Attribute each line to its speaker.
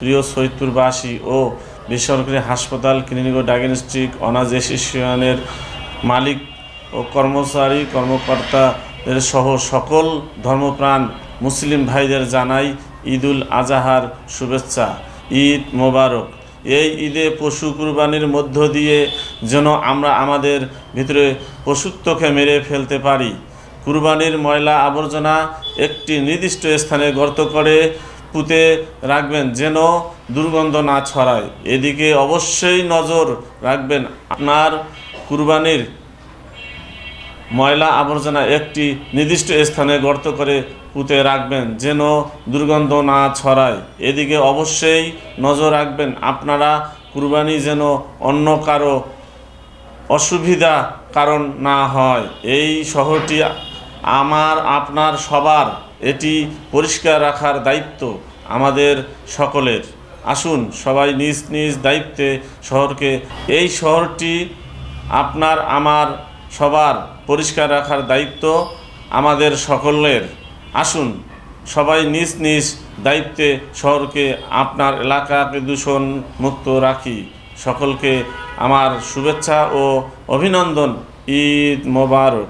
Speaker 1: প্রিয় সৈয়দপুরবাসী ও বেসরকারি হাসপাতাল, ক্লিনিক ও ডায়াগনস্টিক অনার্স মালিক ও কর্মকর্তাদের সহ সকল ধর্মপ্রাণ মুসলিম ভাইদের জানাই ঈদুল আজহার শুভেচ্ছা। ঈদ মোবারক। এই ঈদে পশু কুরবানির মধ্য দিয়ে যেন আমরা আমাদের ভিতরে পশুত্বকে মেরে ফেলতে পারি। কুরবানির ময়লা আবর্জনা একটি নির্দিষ্ট স্থানে গর্ত করে পুঁতে রাখবেন যেন দুর্গন্ধ না ছড়ায়। এদিকে অবশ্যই নজর রাখবেন, আপনার কুরবানির ময়লা আবর্জনা একটি নির্দিষ্ট স্থানে গর্ত করে পুঁতে রাখবেন যেন দুর্গন্ধ না ছড়ায়। এদিকে অবশ্যই নজর রাখবেন আপনারা কুরবানি যেন অন্য কারো অসুবিধা কারণ না হয়। এই শহরটি আপনার সবার, এটি পরিষ্কার রাখার দায়িত্ব আমাদের সকলের। আসুন সবাই নিজ নিজ দায়িত্বে এই শহরটি আমার সবার পরিষ্কার রাখার দায়িত্ব আমাদের সকলের। আসুন সবাই নিজ নিজ দায়িত্বে শহরকে, আপনার এলাকাকে দূষণ মুক্ত রাখি। সকলকে আমার শুভেচ্ছা ও অভিনন্দন। ঈদ মোবারক।